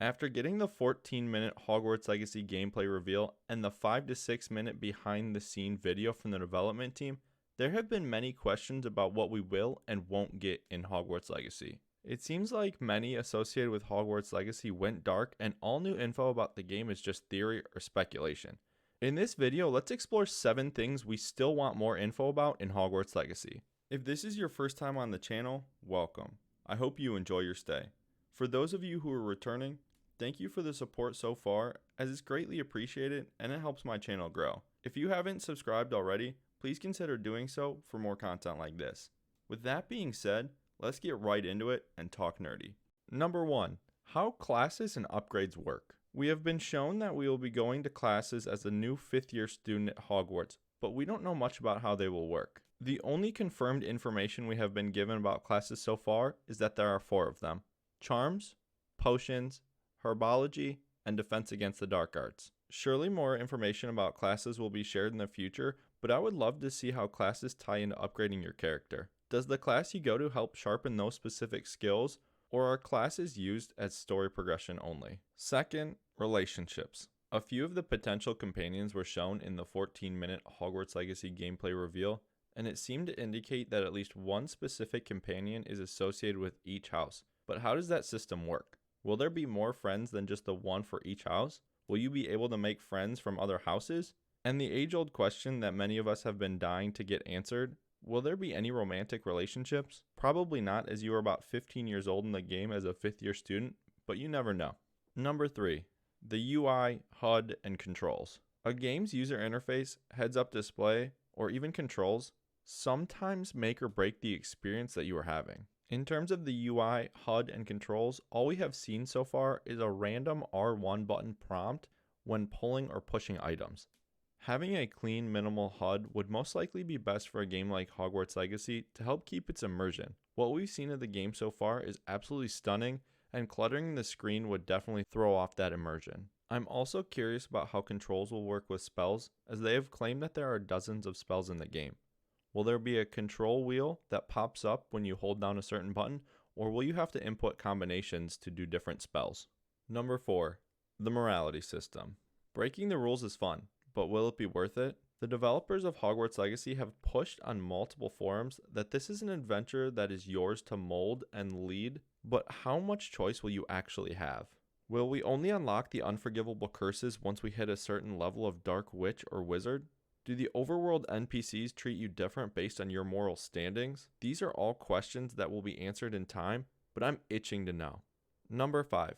After getting the 14-minute Hogwarts Legacy gameplay reveal and the 5 to 6 minute behind the scene video from the development team, there have been many questions about what we will and won't get in Hogwarts Legacy. It seems like many associated with Hogwarts Legacy went dark and all new info about the game is just theory or speculation. In this video, let's explore 7 things we still want more info about in Hogwarts Legacy. If this is your first time on the channel, welcome. I hope you enjoy your stay. For those of you who are returning, thank you for the support so far, as it's greatly appreciated and it helps my channel grow. If you haven't subscribed already, please consider doing so for more content like this. With that being said, let's get right into it and talk nerdy. Number 1. How classes and upgrades work. We have been shown that we will be going to classes as a new 5th year student at Hogwarts, but we don't know much about how they will work. The only confirmed information we have been given about classes so far is that there are 4 of them: Charms, Potions, Herbology, and Defense Against the Dark Arts. Surely more information about classes will be shared in the future, but I would love to see how classes tie into upgrading your character. Does the class you go to help sharpen those specific skills, or are classes used as story progression only? Second, relationships. A few of the potential companions were shown in the 14-minute Hogwarts Legacy gameplay reveal, and it seemed to indicate that at least one specific companion is associated with each house. But how does that system work? Will there be more friends than just the one for each house? Will you be able to make friends from other houses? And the age-old question that many of us have been dying to get answered, will there be any romantic relationships? Probably not, as you are about 15 years old in the game as a 5th year student, but you never know. Number 3. The UI, HUD, and controls. A game's user interface, heads-up display, or even controls sometimes make or break the experience that you are having. In terms of the UI, HUD, and controls, all we have seen so far is a random R1 button prompt when pulling or pushing items. Having a clean, minimal HUD would most likely be best for a game like Hogwarts Legacy to help keep its immersion. What we've seen of the game so far is absolutely stunning, and cluttering the screen would definitely throw off that immersion. I'm also curious about how controls will work with spells, as they have claimed that there are dozens of spells in the game. Will there be a control wheel that pops up when you hold down a certain button, or will you have to input combinations to do different spells? Number 4. The morality system. Breaking the rules is fun, but will it be worth it? The developers of Hogwarts Legacy have pushed on multiple forums that this is an adventure that is yours to mold and lead, but how much choice will you actually have? Will we only unlock the unforgivable curses once we hit a certain level of Dark Witch or Wizard? Do the overworld NPCs treat you different based on your moral standings? These are all questions that will be answered in time, but I'm itching to know. Number 5.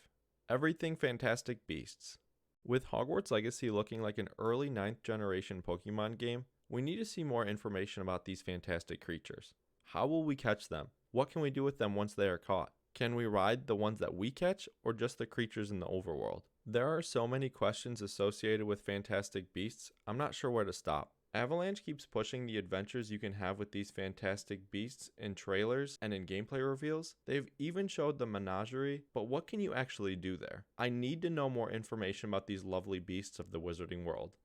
Everything Fantastic Beasts. With Hogwarts Legacy looking like an early 9th generation Pokemon game, we need to see more information about these fantastic creatures. How will we catch them? What can we do with them once they are caught? Can we ride the ones that we catch, or just the creatures in the overworld? There are so many questions associated with Fantastic Beasts, I'm not sure where to stop. Avalanche keeps pushing the adventures you can have with these fantastic beasts in trailers and in gameplay reveals. They've even showed the menagerie, but what can you actually do there? I need to know more information about these lovely beasts of the wizarding world.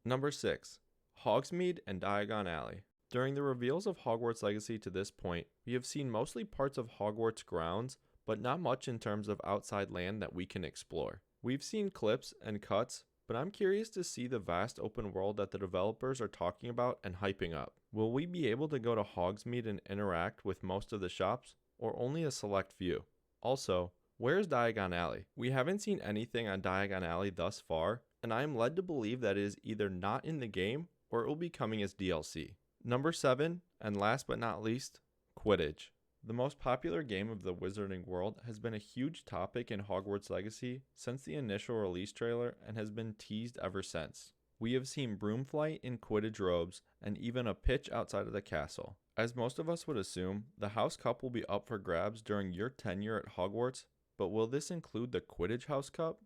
Number 6. Hogsmeade and Diagon Alley. During the reveals of Hogwarts Legacy to this point, we have seen mostly parts of Hogwarts grounds, but not much in terms of outside land that we can explore. We've seen clips and cuts, but I'm curious to see the vast open world that the developers are talking about and hyping up. Will we be able to go to Hogsmeade and interact with most of the shops, or only a select few? Also, where's Diagon Alley? We haven't seen anything on Diagon Alley thus far, and I am led to believe that it is either not in the game, or it will be coming as DLC. Number 7, and last but not least, Quidditch. The most popular game of the wizarding world has been a huge topic in Hogwarts Legacy since the initial release trailer and has been teased ever since. We have seen broomflight in Quidditch robes and even a pitch outside of the castle. As most of us would assume, the House Cup will be up for grabs during your tenure at Hogwarts, but will this include the Quidditch House Cup?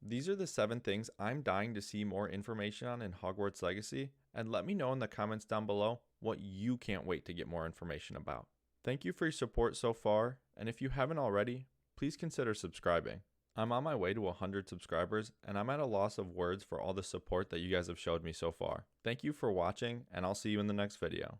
These are the 7 things I'm dying to see more information on in Hogwarts Legacy, and let me know in the comments down below what you can't wait to get more information about. Thank you for your support so far, and if you haven't already, please consider subscribing. I'm on my way to 100 subscribers, and I'm at a loss of words for all the support that you guys have showed me so far. Thank you for watching, and I'll see you in the next video.